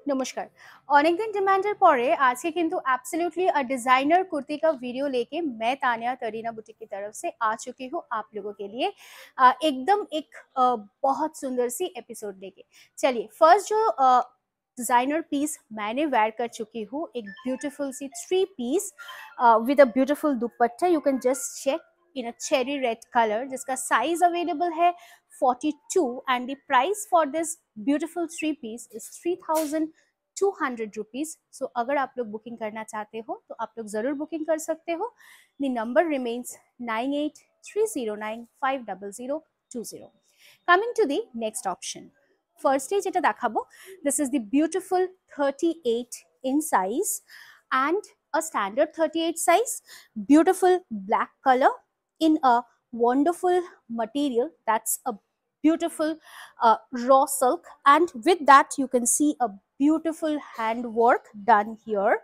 नमस्कार। अनेक दिन डिमांडर पड़े आज के किंतु एब्सोल्युटली अ डिजाइनर कुर्ती का वीडियो लेके मैं तानिया तरीना बुटीक की तरफ से आ चुकी हूँ आप लोगों के लिए एकदम एक बहुत सुंदर सी एपिसोड लेके। चलिए फर्स्ट जो डिजाइनर पीस मैंने वेयर कर चुकी हूँ, एक ब्यूटीफुल सी three piece with a beautiful dupatta. You can just check in a cherry red colour जिसका साइज अवेलेबल है 42 and the price for this beautiful three piece is 3,200 rupees. So अगर आप लोग बुकिंग करना चाहते हो तो आप लोग जरूर बुकिंग कर सकते हो। The number remains 9830950020. Coming to the next option. First stage এটা দেখাবো, this is the beautiful 38 in size and a standard 38 size, beautiful black color in a wonderful material, that's a beautiful raw silk, and with that you can see a beautiful hand work done here.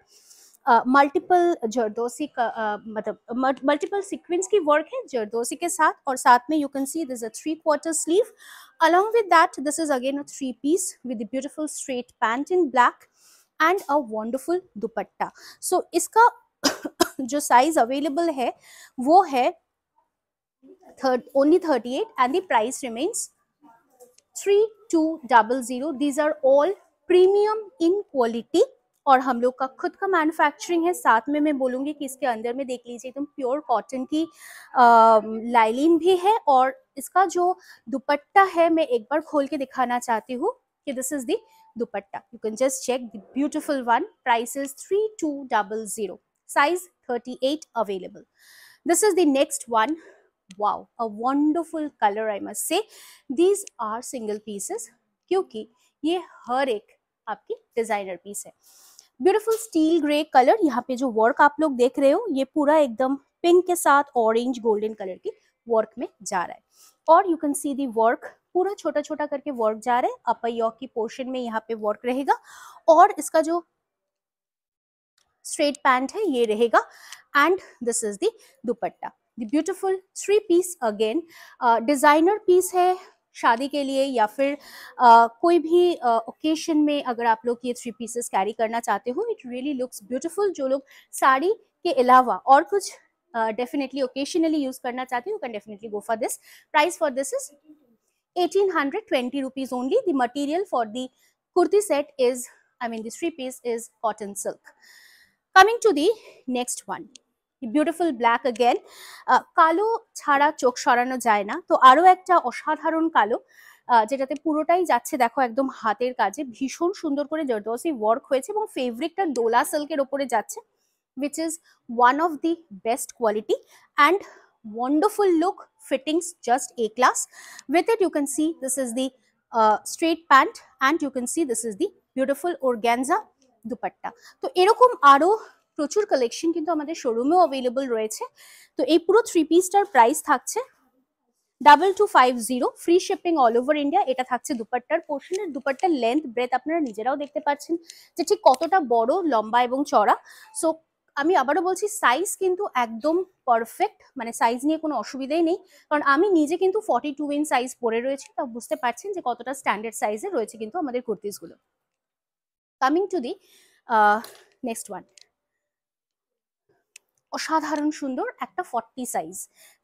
Multiple zardozi का मतलब multiple sequence की work है जरदोसी के साथ, और साथ में you can see this a 3/4 sleeve. along with that this is again a three piece with the beautiful straight pant in black and a wonderful dupatta. so इसका जो साइज अवेलेबल है वो है only 38 and the price remains 3200. These are all premium in quality और हम लोग का खुद का मैन्युफैक्चरिंग है। साथ में मैं बोलूँगी कि इसके अंदर में देख लीजिए एकदम प्योर कॉटन की लाइलिन भी है, और इसका जो दुपट्टा है मैं एक बार खोल के दिखाना चाहती हूँ कि this is the dupatta. You can just check the beautiful one, price is 3200, size 38 available. This is the next one. wow, a wonderful color I must say. These are single pieces क्योंकि ये हर एक आपकी डिजाइनर पीस है। Beautiful steel grey colour, यहाँ पे जो work आप लोग देख रहे हो ये पूरा एकदम पिंक के साथ ऑरेंज गोल्डन कलर की वर्क में जा रहा है, और you can see the work पूरा छोटा छोटा करके वर्क जा रहा है। अपर यॉक की पोर्शन में यहाँ पे वर्क रहेगा, और इसका जो स्ट्रेट पैंट है ये रहेगा, and this is the dupatta. The beautiful three piece again designer piece है शादी के लिए या फिर कोई भी ओकेशन में अगर आप लोग ये थ्री पीसेस कैरी करना चाहते हो, इट रियली लुक्स ब्यूटीफुल। जो लोग साड़ी के अलावा और कुछ डेफिनेटली ओकेशनली यूज करना चाहते हो, you can definitely go for this. Price for this is 1820 rupees only. The material for the kurti set is, I mean, the three piece is cotton silk. Coming to the next one, the beautiful black again. কালো ছাড়া চোখ সরানো যায় না, তো আরো একটা অসাধারণ কালো যেটাতে পুরোটাই যাচ্ছে দেখো একদম হাতের কাজে, ভীষণ সুন্দর করে জর্দোসি ওয়ার্ক হয়েছে এবং ফেব্রিকটা ডোলা সিল্কের উপরে যাচ্ছে, which is one of the best quality and wonderful look, fittings just A class. With it you can see this is the straight pant and you can see this is the beautiful organza dupatta. তো এরকম আরো প্রচুর collection কিন্তু আমাদের শোরুমেও available রয়েছে। তো এই পুরো থ্রি পিসটার প্রাইস থাকছে 2250, free shipping all over India. এটা থাকছে দুপাট্টার পোর্শনের, দুপাট্টার লেন্থ ব্রেথ আপনারা নিজেরাও দেখতে পাচ্ছেন যে ঠিক কতটা বড়, লম্বা এবং চড়া। সো আমি আবারও বলছি সাইজ কিন্তু একদম পারফেক্ট, মানে সাইজ নিয়ে কোনো অসুবিধাই নেই, কারণ আমি নিজে কিন্তু 42 ইন সাইজ পরে রয়েছি, তা বুঝতে পারছেন যে কতটা স্ট্যান্ডার্ড সাইজে রয়েছে কিন্তু আমাদের কুর্তিসগুলো। Coming to the next one, অসাধারণ সুন্দর একটা 40 size.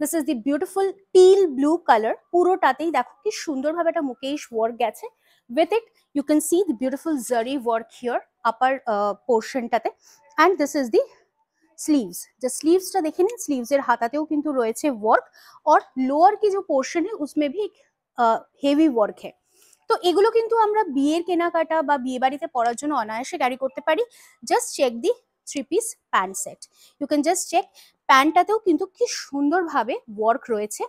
This is the beautiful teal blue colour, পুরোটাতেই দেখো কি সুন্দরভাবে একটা মুকেশ ওয়ার্ক গেছে। With it you can see the beautiful zari work here upper পোর্শনটাতে, and this is the sleeves. जो स्लीव्सটা দেখে নিন, স্লিভসের হাতাতেও কিন্তু রয়েছে ওয়ার্ক, और লোয়ার की जो पोर्शन है उसमें भी एक হেভি ওয়ার্ক है। তো এগুলো কিন্তু আমরা বিয়ের কেনাকাটা বা বিয়ে বাড়িতে পরার জন্য অনায়াসে ক্যারি করতে পারি। Just check the three piece pant set, you can just check প্যান্টটাতেও কিন্তু কি সুন্দরভাবে ওয়ার্ক রয়েছে,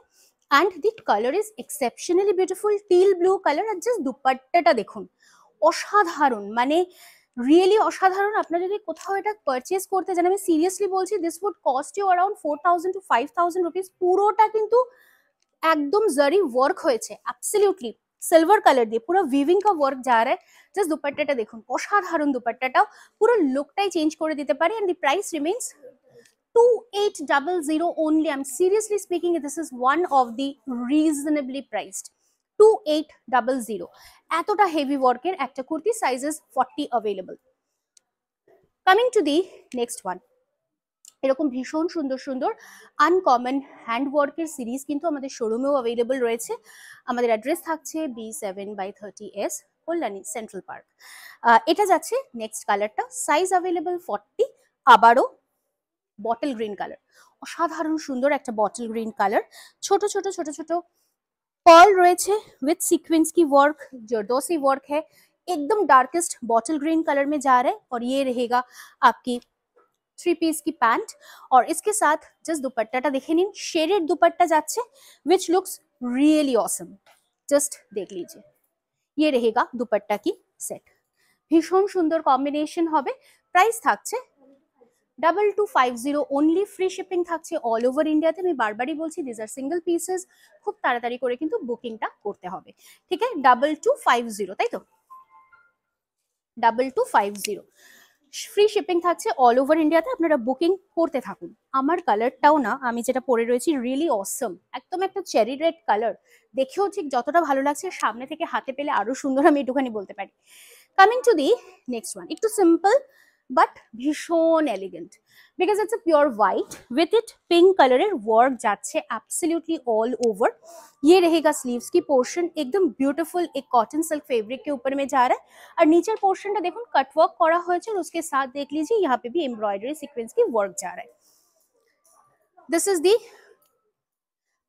and the colour is exceptionally beautiful teal blue colour. আর জাস্ট দুপাট্টাটা দেখুন, অসাধারণ, মানে রিয়েলি অসাধারণ। আপনারা যদি কোথাও এটা পারচেজ করতে চান, আমি সিরিয়াসলি বলছি this would cost you around 4000 to 5000 rupees. পুরোটা কিন্তু একদম জারি ওয়ার্ক হয়েছে, অ্যাবসলিউটলি সিলভার কালার দিয়ে পুরো উইভিং का वर्क जा रहा है। জাস্ট দুপাট্টাটা দেখুন, অসাধারণ দুপাট্টাটাও পুরো লুকটাই চেঞ্জ করে দিতে পারে, and the price remains 2800 only. I'm seriously speaking, this is one of the reasonably priced 2800 এতটা হেভি ওয়ার্কের একটা kurti, sizes 40 available. Coming to the next one, এরকম ভীষণ সুন্দর সুন্দর আনকমন হ্যান্ড ওয়ার্কের সিরিজ কিন্তু আমাদের শোরুমেও অ্যাভেলেবল রয়েছে। আমাদের অ্যাড্রেস থাকছে B7/30S, কল্যাণী সেন্ট্রাল পার্ক। এটা যাচ্ছে নেক্সট কালারটা, সাইজ অ্যাভেলেবল 40, আবারও বটল গ্রিন কালার, অসাধারণ সুন্দর একটা বটল গ্রিন কালার, ছোট ছোট ছোট ছোট पर्ल রয়েছে विद सीक्वेंस की वर्क, जरदोसी वर्क है, एकदम डार्केस्ट बॉटल ग्रीन कलर में जा रहा है। और ये रहेगा आपकी 3 पीस की पैंट, और इसके साथ जस्ट दुपट्टाटा देखे निन, शेडेड दुपट्टा जाच्छे which looks really awesome. Just देख लीजिए, ये रहेगा दुपट्टा की सेट, भीषण सुंदर कॉम्बिनेशन होबे। प्राइस থাকছে 2250 ओनली, फ्री शिपिंग থাকছে অল ওভার ইন্ডিয়াতে। আমি বারবারই বলছি দিস আর সিঙ্গেল পিসেস, খুব তাড়াতাড়ি করে কিন্তু বুকিংটা করতে হবে, ঠিক আছে? 2250, তাই তো? 2250 ফ্রি শিপিং থাকছে অল ওভার ইন্ডিয়াতে, আপনারা বুকিং করতে থাকুন। আমার কালারটাও না, আমি যেটা পরে রয়েছি রিয়েলি অসম, একদম একটা চেরি রেড কালার, দেখেও ঠিক যতটা ভালো লাগছে সামনে থেকে হাতে পেলে আরো সুন্দর, আমি একটুখানি বলতে পারি। Coming to the next one, একটু সিম্পল বাট ভীষণ elegant, because it's a pure white with it pink colour work जाच्छे एब्सोल्युटली ऑल ओवर। ये रहेगा स्लीव्स की पोर्शन, एकदम ब्यूटीफुल एक कॉटन सिल्क फैब्रिक के ऊपर में जा रहा है। और नीचे पोर्शनটা দেখুন कटवर्क করা হয়েছে, और उसके साथ देख लीजिए यहाँ पे भी एम्ब्रॉयडरी सीक्वेंस की वर्क जा रहा है। This is the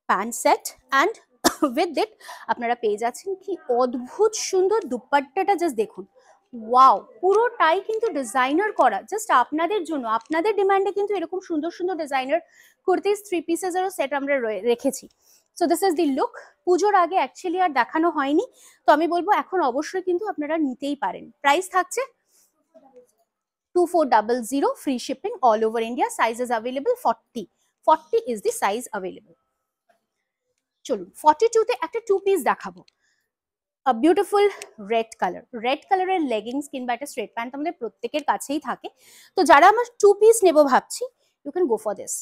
pant set and with it আপনারা পেয়ে যাচ্ছেন কি অদ্ভুত সুন্দর দুপাট্টাটা, জাস্ট দেখুন, ওয়াও, পুরোটাই কিন্তু ডিজাইনার করা, জাস্ট আপনাদের জন্য, আপনাদের ডিমান্ডে কিন্তু এরকম সুন্দর সুন্দর ডিজাইনার কুর্তিস 3 পিসেসেরও সেট আমরা রেখেছি। So this is the look. পুজোর আগে অ্যাকচুয়ালি আর দেখানো হয়নি, তো আমি বলবো এখন অবশ্যই কিন্তু আপনারা নিতেই পারেন। প্রাইস থাকছে 2400, free shipping all over India, sizes available 40 is the size available. চলুন 42 তে একটা 2 পিস দেখাবো, বিউটিফুল রেড কালার, রেড কালারের লেগিংস কিংবা একটা স্ট্রেট প্যান্ট আমাদের প্রত্যেকের কাছেই থাকে, তো যারা আমার 2 পিস নেব ভাবছি, you can go for this.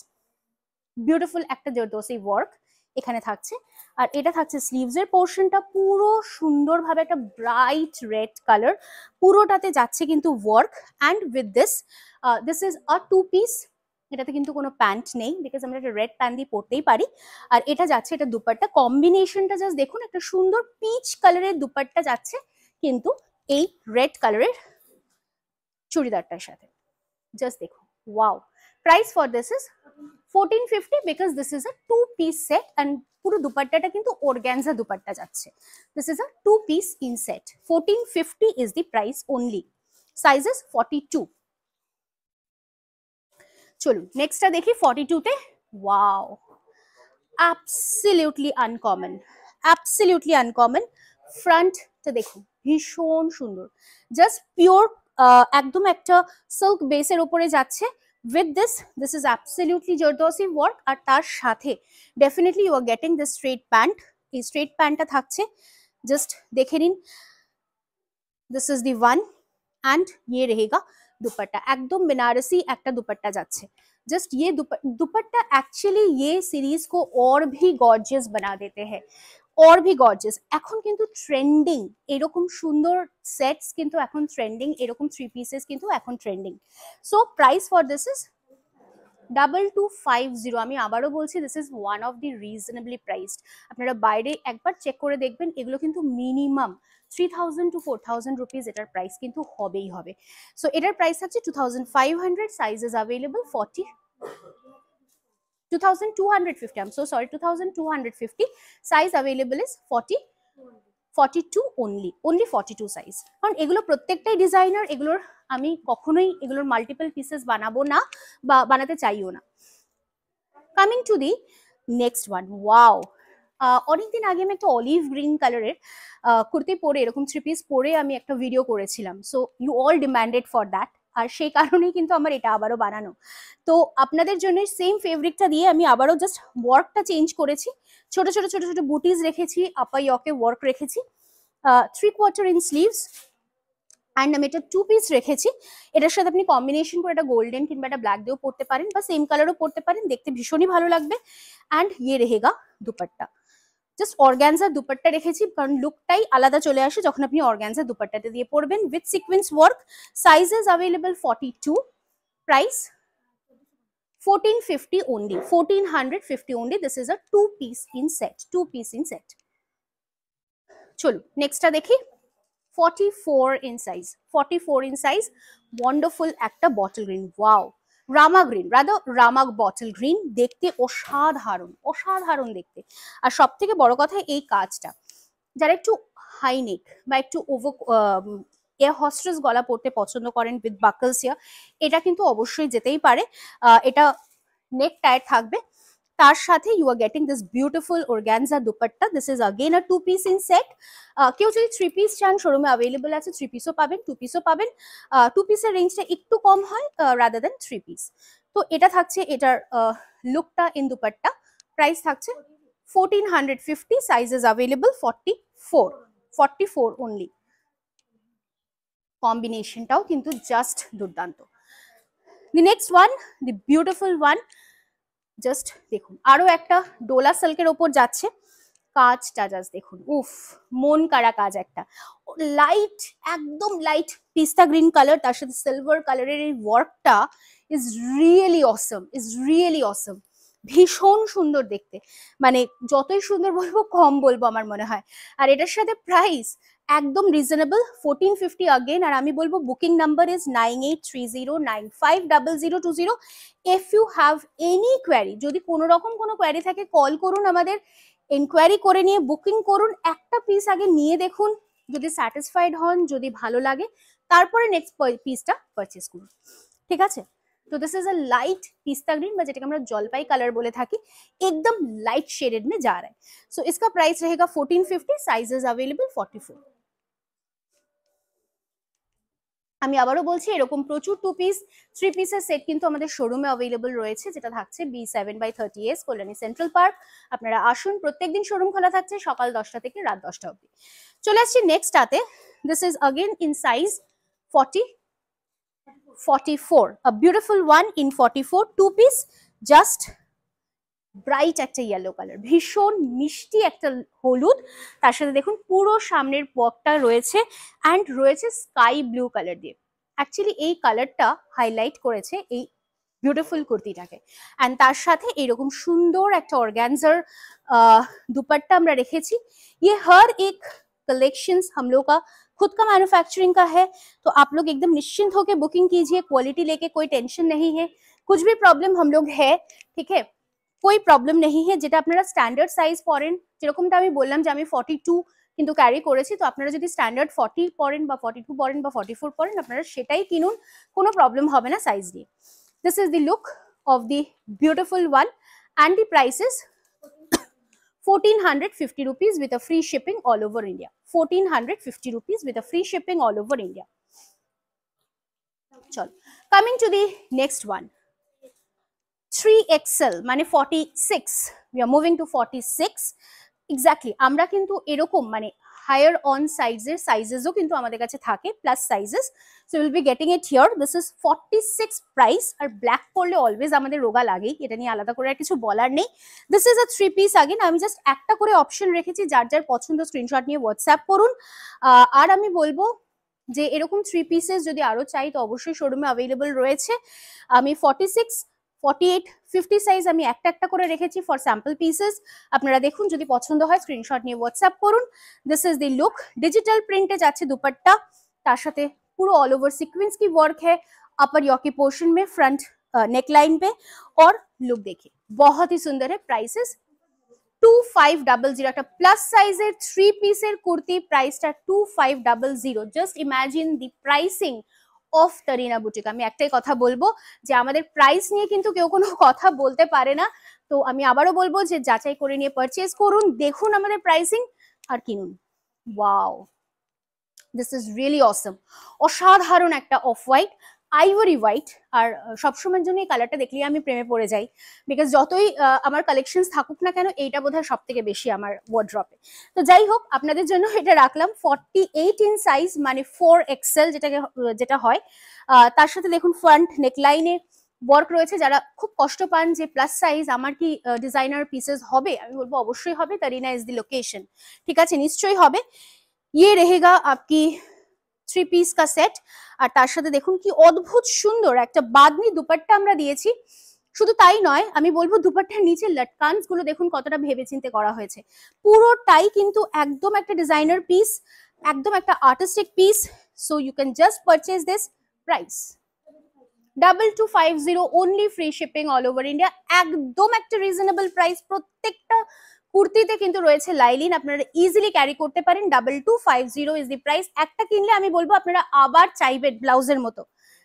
Beautiful একটা জরদোসি ওয়ার্ক এখানে থাকছে, আর এটা থাকছে স্লিভস এর পোর্শনটা, পুরো সুন্দরভাবে একটা ব্রাইট রেড কালার, পুরোটাতে যাচ্ছে কিন্তু work. And with this is a 2 piece, এটাতে কিন্তু কোনো প্যান্ট নেই, বিকজ আমরা একটা রেড প্যান্ট দিয়ে পরতেই পারি। আর এটা যাচ্ছে, এটা দুপাট্টা কম্বিনেশনটা জাস্ট দেখুন, একটা সুন্দর পিচ কালারের দুপাট্টা যাচ্ছে কিন্তু এই রেড কালারের চুড়িদারটার সাথে, জাস্ট দেখুন, wow. Price for this is 1450, because this is a 2 piece set, and পুরো দুপাট্টাটা কিন্তু অর্গানজা দুপাট্টা যাচ্ছে। This is a 2 piece in set, 1450 is the price only, sizes 42। চলুন নেক্সটটা দেখি 42 তে, wow, absolutely uncommon, absolutely uncommon. ফ্রন্টটা দেখুন, ভীষণ সুন্দর, জাস্ট পিওর একদম একটা সিল্ক বেসের উপরে যাচ্ছে। With this is absolutely zardozi work, আর তার সাথে definitely you are getting this straight pant, এই স্ট্রেট প্যান্টটা থাকছে, জাস্ট দেখে নিন, this is the one. And ये रहेगा दुपट्टा, एकदम बनारसी एक दुपट्टा जाच्छे। जस्ट ये दुपट्टा एक्चुअली ये सीरीज को और भी गॉर्जियस बना देते हैं, और भी गॉर्जियस। এখন কিন্তু ট্রেন্ডিং এরকম সুন্দর সেটস, কিন্তু এখন ট্রেন্ডিং এরকম 3 পিসেস কিন্তু এখন trending. So price for this is 2250। আমি আবারও বলছি, this is one of the reasonably priced. আপনারা বাইরে একবার চেক করে দেখবেন, এগুলো কিন্তু মিনিমাম 3000 to 4000 রুপিস এটার প্রাইস কিন্তু হবেই হবে। সো এটার প্রাইস আছে 2500, sizes available 2250, I am so sorry, 2250, size available is 42 only 42 size. কারণ এগুলো প্রত্যেকটাই ডিজাইনার, এগুলোর আমি কখনোই এগুলোর মাল্টিপল পিসেস বানাবো না বা বানাতে চাইও না। Coming to the next one, wow, অনেকদিন আগে আমি একটা অলিভ গ্রিন কালারের কুর্তি পরে, এরকম 3 পিস পরে আমি একটা ভিডিও করেছিলাম। So you all demanded for that, আর সেই কারণেই কিন্তু আমার এটা আবারও বানানো। তো আপনাদের জন্য সেম ফেব্রিকটা দিয়ে আমি আবারও জাস্ট ওয়ার্কটা চেঞ্জ করেছি, ছোট ছোট ছোট ছোট বুটিস রেখেছি, আপার ইয়কে ওয়ার্ক রেখেছি, 3/4 ইঞ্চ স্লিভস, অ্যান্ড আমি এটা 2 পিস রেখেছি। এটার সাথে আপনি কম্বিনেশন করে একটা গোল্ডেন কিংবা একটা ব্ল্যাক দিয়েও পরতে পারেন, বা সেম কালারও পরতে পারেন, দেখতে ভীষণই ভালো লাগবে। অ্যান্ড ইয়ে রেহেগা দুপাট্টা, জাস্ট অর্গানজা দুপাট্টা রেখেছি কারণ লুকটাই আলাদা চলে আসে যখন আপনি অর্গানজা দুপাট্টাতে দিয়ে পরবেন with sequence work. Sizes available 42, price 1450 only, 1450 only. This is a two piece in set, two piece in set. চলো নেক্সটটা দেখি। 44 in size, 44 in size, wonderful একটা বটল গ্রিন, ওয়াও রামা গ্রিন, রাদা রামা বটল গ্রিন, দেখতে অসাধারণ, অসাধারণ দেখতে। আর সব থেকে বড় কথা এই কাজটা, যারা একটু হাই নেক বা একটু ওভার এয়ার হস্টেস গলা পড়তে পছন্দ করেন উইথ বাকলস ইয়ার, এটা কিন্তু অবশ্যই যেতেই পারে। এটা নেক টায়ার থাকবে, তার সাথে you are getting this beautiful organza dupatta. This is again a two piece in set. কেউ যদি থ্রি পিস চান শোরুমে অ্যাভেলেবল আছে, থ্রি পিসও পাবেন, টু পিসও পাবেন। টু পিসের রেঞ্জটা একটু কম হয় রাদার দেন থ্রি পিস। তো এটা থাকছে এটার লুকটা ইন দুপাট্টা, প্রাইস থাকছে 1450, সাইজেস অ্যাভেলেবল 44 অনলি। কম্বিনেশনটাও কিন্তু জাস্ট দুর্দান্ত। দি next one, the beautiful one, just দেখুন আরো একটা ডোলা সিল্কের ওপর যাচ্ছে, কাজটা জাস্ট দেখুন, উফ মন কাড়া কাজ একটা, লাইট একদম লাইট পিস্তা গ্রিন কালার, তার সাথে সিলভার কালারের এই ওয়ার্কটা is really awesome, is really awesome, ভীষণ সুন্দর দেখতে, মানে যতই সুন্দর বলবো কম বলবো আমার মনে হয়। আর এটার সাথে প্রাইস একদম রিজনেবল 1450 अगेन। আর আমি বলবো booking number is 9830950020। If you have any query, যদি কোনো রকম কোনো কোয়ারি থাকে কল করুন আমাদের, এনকোয়ারি করে নিয়ে বুকিং করুন, একটা পিস আগে নিয়ে দেখুন, যদি স্যাটিসফাইড হন, যদি ভালো লাগে তারপরে নেক্সট পিসটা পারচেজ করুন, ঠিক আছে। तो दिस इज अ लाइट पिस्ता ग्रीन, বা যেটাকে আমরা জলপাই কালার বলে থাকি, एकदम लाइट शेडेड में जा रहा है। सो इसका प्राइस रहेगा 1450, साइजेस अवेलेबल 44। আমি আবারও বলছি এরকম প্রচুর টু পিস থ্রি পিসের সেট কিন্তু আমাদের শোরুমে অ্যাভেলেবল রয়েছে, যেটা থাকছে B7/30S কল্যাণী সেন্ট্রাল পার্ক। আপনারা আসুন, প্রত্যেকদিন শোরুম খোলা থাকছে সকাল 10টা থেকে রাত 10টা অবধি। চলে আসছি নেক্সটটাতে। This is again in size 44, a beautiful one in 44, two piece, just bright একটা ইয়েলো কালার, ভীষণ মিষ্টি একটা হলুদ, তার সাথে দেখুন পুরো সামনের পকটা রয়েছে অ্যান্ড রয়েছে স্কাই ব্লু কালার দিয়ে। অ্যাকচুয়ালি এই কালারটা হাইলাইট করেছে এই বিউটিফুল কুর্তিটাকে। অ্যান্ড তার সাথে এরকম সুন্দর একটা অর্গানজার दुपट्टा আমরা রেখেছি। ये हर एक कलेक्शंस हम लोग का खुद का मैन्युफैक्चरिंग का है, तो आप लोग एकदम निश्चिंत होकर बुकिंग कीजिए, क्वालिटी लेके कोई टेंशन नहीं है। कुछ भी प्रॉब्लम हम लोग है, ठीक है, कोई প্রবলেম নেই है। যেটা আপনারা স্ট্যান্ডার্ড সাইজ পরেন, যেরকমটা আমি বললাম যে আমি 42 কিন্তু ক্যারি করেছি, তো আপনারা যদি স্ট্যান্ডার্ড 40 পরেন বা 42 পরেন বা 44 পরেন, আপনারা সেটাই কিনুন, কোনো প্রবলেম হবে না সাইজ নিয়ে। This is the look of the beautiful one and the prices 1450 rupees with a free shipping all over India, 1450 rupees with a free shipping all over India। চলো, coming to the next one, 3XL মানে 46, we are moving to 46 exactly. আমরা কিন্তু এরকম মানে higher on সাইজেসও কিন্তু আমাদের কাছে থাকে, plus sizes, so will be getting it here. This is 46 price. আর ব্ল্যাক পরলে অলওয়েজ আমাদের রোগা লাগেই, এটা নিয়ে আলাদা করে আর কিছু বলার নেই। This is a three piece again, আমি জাস্ট একটা করে অপশন রেখেছি, যার যার পছন্দ স্ক্রিনশট নিয়ে হোয়াটসঅ্যাপ করুন। আর আমি বলবো যে এরকম থ্রি পিসেস যদি আরো চাই তো অবশ্যই শোরুমে অ্যাভেলেবল রয়েছে। আমি 46, 48, 50 সাইজ আমি একটা একটা করে রেখেছি ফর স্যাম্পল পিসেস। আপনারা দেখুন, যদি পছন্দ হয় স্ক্রিনশট নিয়ে হোয়াটসঅ্যাপ করুন। This is the look, digital প্রিন্টে যাচ্ছে দুপাট্টা, তার সাথে পুরো ऑल ओवर सीक्वेंस की वर्क है अपर यॉ के पोर्शन में, फ्रंट नेकलाइन पे, और लुक देखिए बहुत ही सुंदर है। प्राइसेस 2500, একটা প্লাস সাইজের থ্রি পিসের কুর্তি, প্রাইসটা 2500। Just imagine the pricing of Tarina boutique. আমি একটাই কথা বলবো যে আমাদের প্রাইস নিয়ে কিন্তু কেউ কোনো কথা বলতে পারে না, তো আমি আবারও বলবো যে যাচাই করে নিয়ে পারচেজ করুন, দেখুন আমাদের প্রাইসিং আর কিনুন। ওয়াও, দিস ইজ রিয়েলি অসম, অসাধারণ একটা অফ হোয়াইট, আইভরি হোয়াইট। আর সবসময়ের জন্য এই কালারটা দেখলেই আমি প্রেমে পড়ে যাই, বিকজ যতই আমার কালেকশন থাকুক না কেন, এইটা বোধহয় সব থেকে বেশি আমার ওয়ার্ড্রপে। তো যাই হোক, আপনাদের জন্য এটা রাখলাম 48 ইন সাইজ, মানে 4XL যেটা হয়। তার সাথে দেখুন ফ্রন্ট নেকলাইনে ওয়ার্ক রয়েছে, যারা খুব কষ্ট পান যে প্লাস সাইজ আমার কি ডিজাইনার পিসেস হবে, আমি বলবো অবশ্যই হবে, কারিনা ইজ দি লোকেশন। ঠিক আছে, নিশ্চয়ই হবে। ये रहेगा आपकी 3 পিস का সেট। আর তার সাথে দেখুন কি অদ্ভুত সুন্দর একটা বাদনি দুপাট্টা আমরা দিয়েছি। শুধু তাই নয়, আমি বলবো দুপাট্টার নিচে লটকানস গুলো দেখুন কতটা ভেবেচিন্তে করা হয়েছে। পুরোটাই কিন্তু একদম একটা ডিজাইনার পিস, একদম একটা artistic piece. So you can just purchase this. Price 2250, only free shipping all over India. একদম একটা রিজনেবল প্রাইস। প্রত্যেকটা কুর্তিতে কিন্তু রয়েছে লাইলিন, আপনারা ইজিলি ক্যারি করতে পারেন। 2250 ইজ দি প্রাইস। একটা কিনলে আমি বলবো আপনারা আবার চাইবেন ব্লাউজের মতো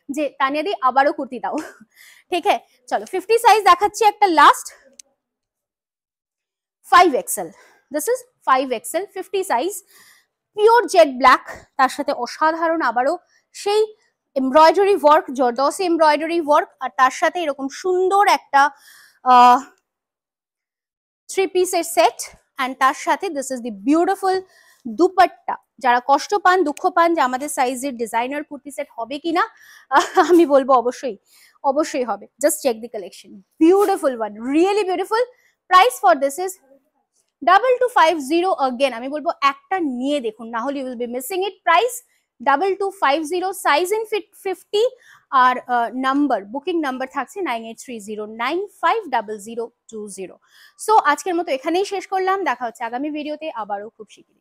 যে তানিয়া দি আবারও কুর্তি দাও। ঠিক আছে, চলো 50 সাইজ দেখাচ্ছি একটা last. 5XL, this is 5XL 50 size, pure jet black, তার সাথে অসাধারণ আবারও সেই এমব্রয়ডারি ওয়ার্ক, জর্দসি এমব্রয়ডারি ওয়ার্ক, আর তার সাথে এরকম সুন্দর একটা 3 পিসের সেট। অ্যান্ড তার সাথে this is the beautiful dupatta. যারা কষ্ট পান, দুঃখ পান যে আমাদের সাইজের ডিজাইনার কুর্তি সেট হবে কিনা, আমি বলবো অবশ্যই অবশ্যই হবে। Just check the collection, beautiful one, really beautiful. Price for this is 2250 again. আমি বলবো একটা নিয়ে দেখুন, না হলে you will be missing it. Price 2250, size in fit 50, আর নাম্বার, বুকিং নাম্বার থাকছে 9830950020। সো আজকের মতো এখানেই শেষ করলাম, দেখা হচ্ছে আগামী ভিডিওতে আবারও খুব শীঘ্রই।